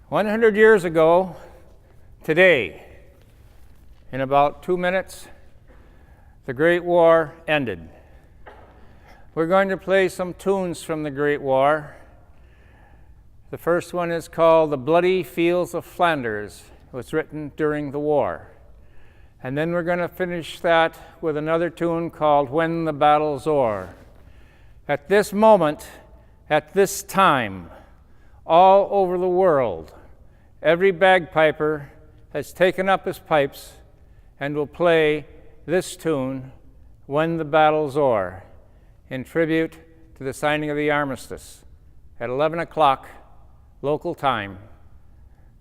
100 years ago, today, in about 2 minutes, the Great War ended. We're going to play some tunes from the Great War. The first one is called The Bloody Fields of Flanders. It was written during the war. And then we're going to finish that with another tune called When the Battle's O'er. At this moment, at this time, all over the world, every bagpiper has taken up his pipes and will play this tune, When the Battle's O'er, in tribute to the signing of the armistice at 11 o'clock local time,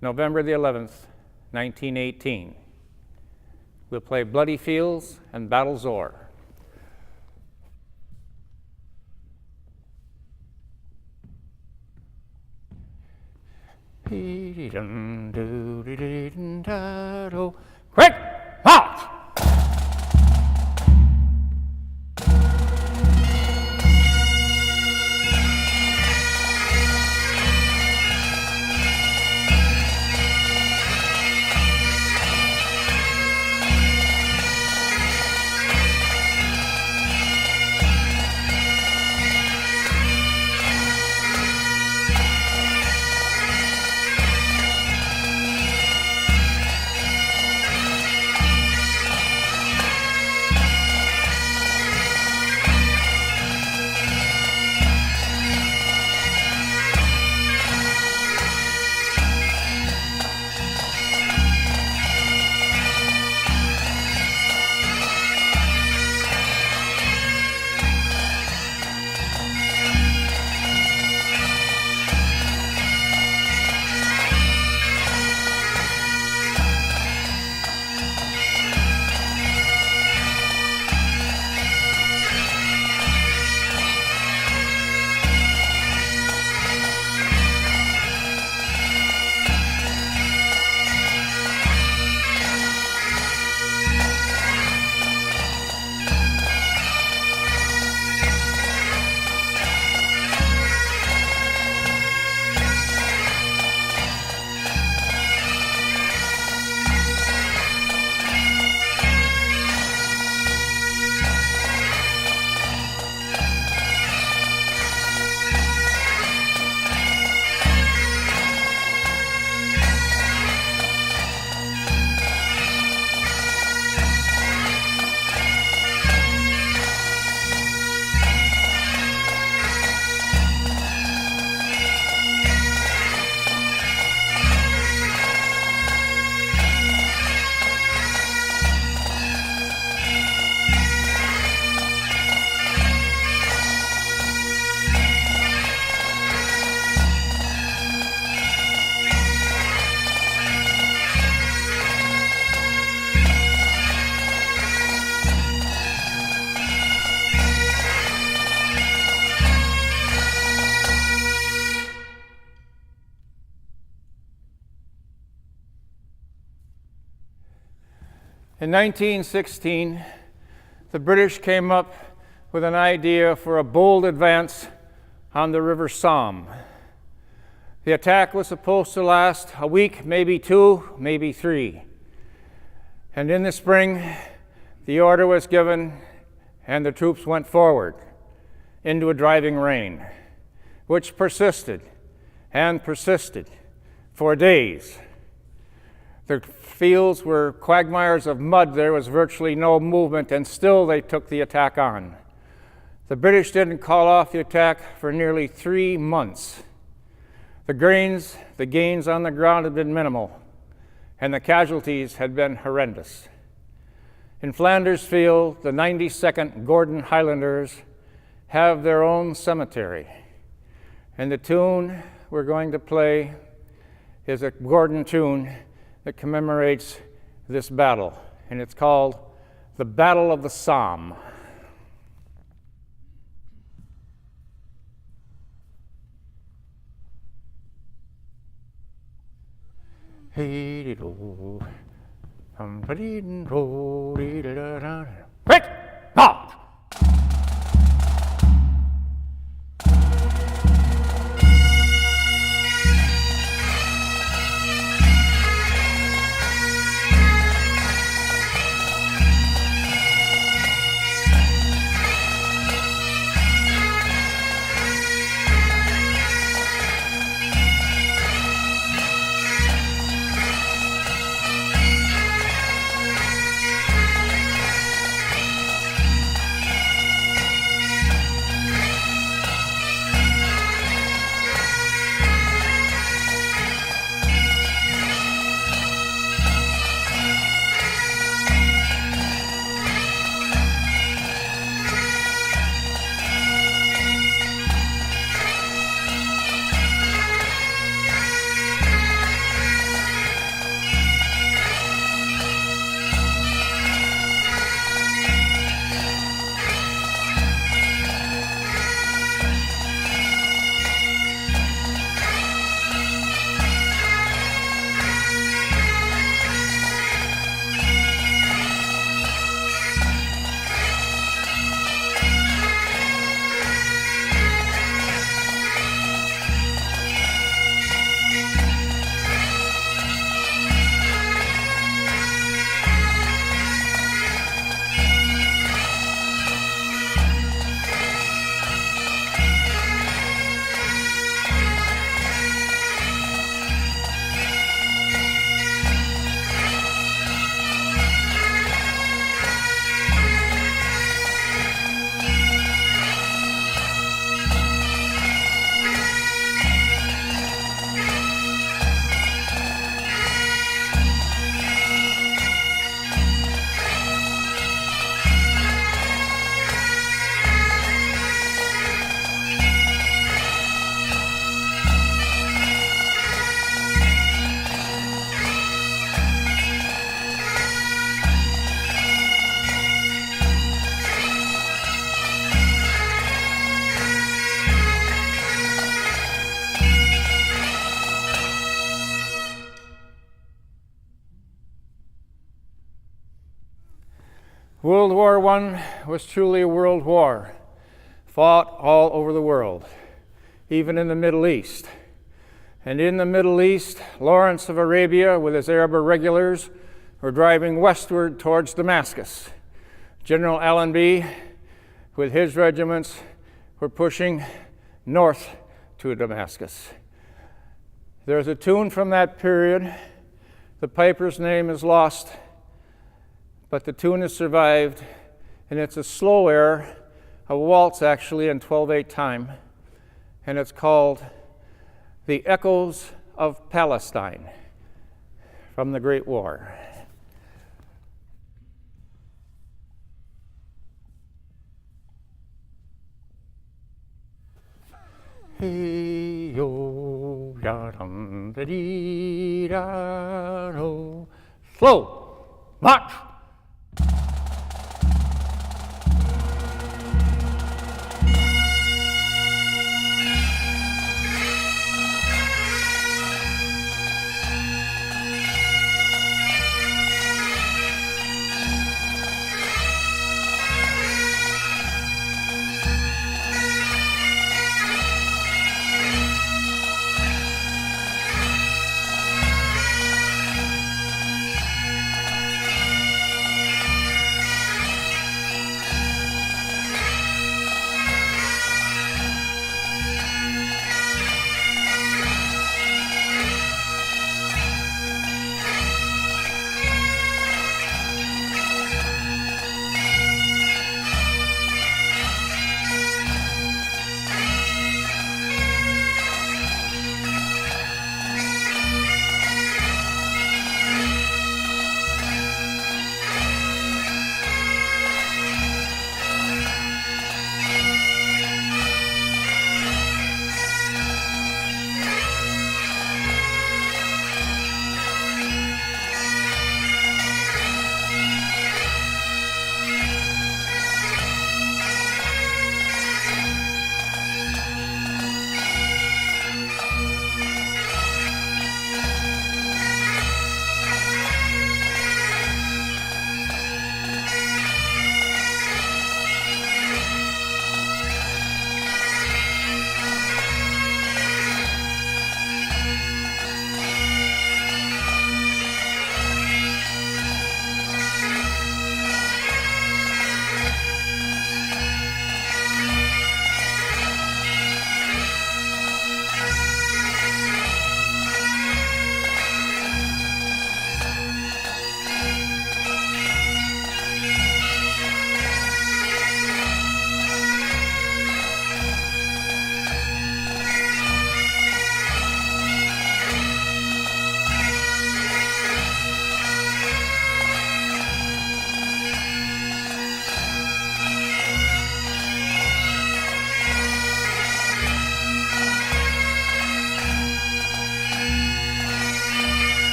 November the 11th, 1918. We'll play Bloody Fields and Battle's O'er. Quick! March! In 1916, the British came up with an idea for a bold advance on the River Somme. The attack was supposed to last a week, maybe 2, maybe 3. And in the spring, the order was given and the troops went forward into a driving rain, which persisted and persisted for days. The fields were quagmires of mud. There was virtually no movement, and still they took the attack on. The British didn't call off the attack for nearly 3 months. The gains on the ground had been minimal, and the casualties had been horrendous. In Flanders Field, the 92nd Gordon Highlanders have their own cemetery, and the tune we're going to play is a Gordon tune that commemorates this battle, and it's called The Battle of the Somme. Quick! March! World War I was truly a world war, fought all over the world, even in the Middle East. And in the Middle East, Lawrence of Arabia with his Arab irregulars were driving westward towards Damascus. General Allenby with his regiments were pushing north to Damascus. There's a tune from that period. The piper's name is lost, but the tune has survived, and it's a slow air, a waltz actually in 12/8 time, and it's called The Echoes of Palestine from the Great War. Hey yo ya dum da dee da do. Slow march.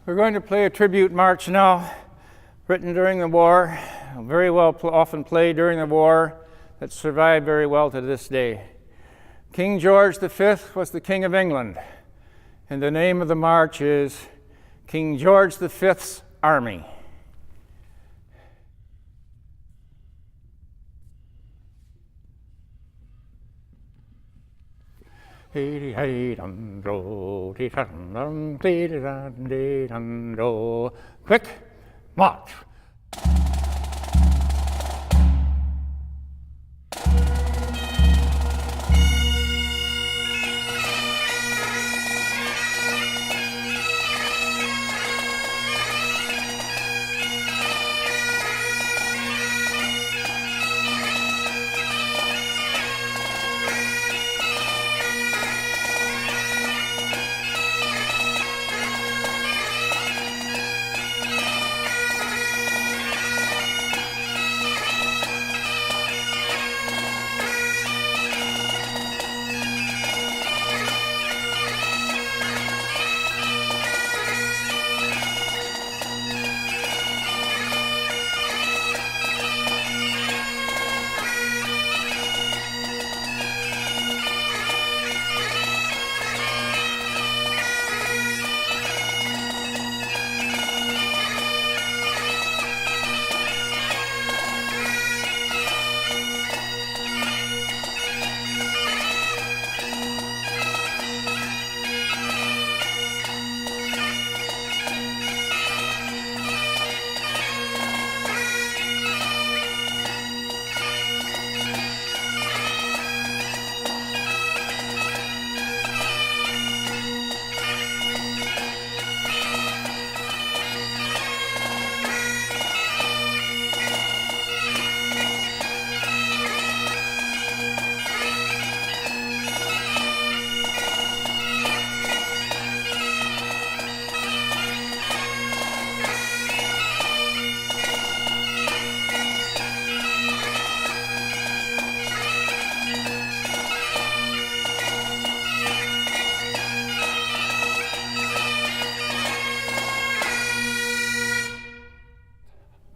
We're going to play a tribute march now, written during the war, very well often played during the war, that survived very well to this day. King George V was the King of England, and the name of the march is King George V's Army. Quick march.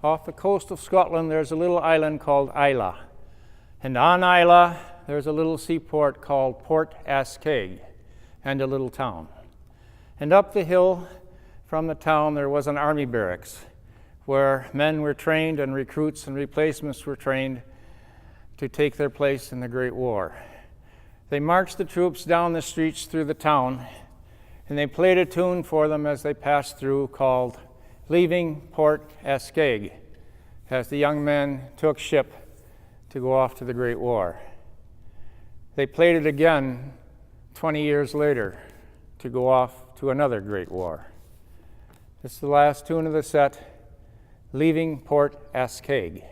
off the coast of Scotland, there's a little island called Islay. And on Islay, there's a little seaport called Port Askaig, and a little town. And up the hill from the town, there was an army barracks where men were trained and recruits and replacements were trained to take their place in the Great War. They marched the troops down the streets through the town, and they played a tune for them as they passed through called Leaving Port Askaig, as the young men took ship to go off to the Great War. They played it again 20 years later to go off to another Great War. It's the last tune of the set, Leaving Port Askaig.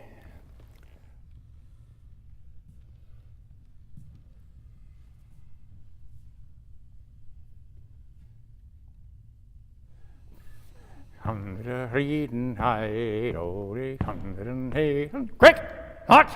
Quick! March!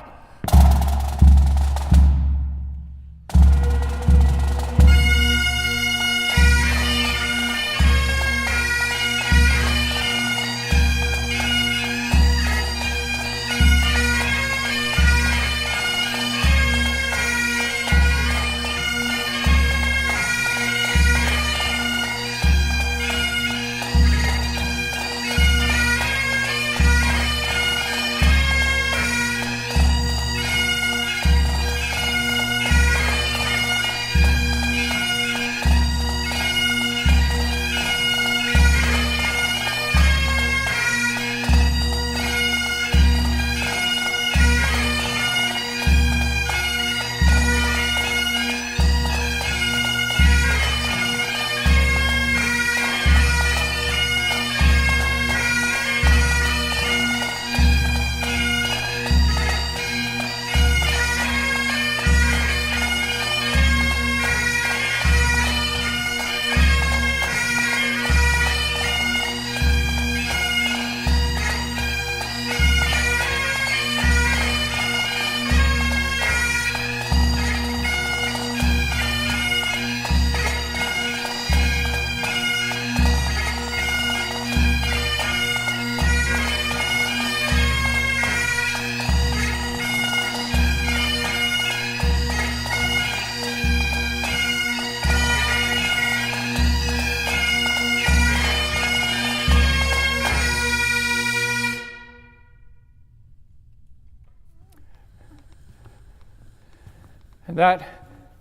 And that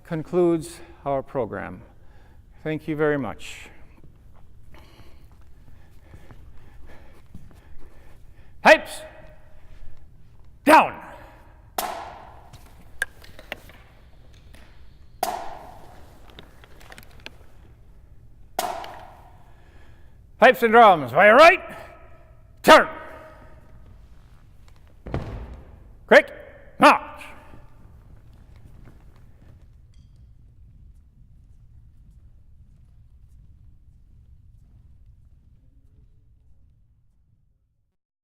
concludes our program. Thank you very much. Pipes down. Pipes and drums, by your right, turn.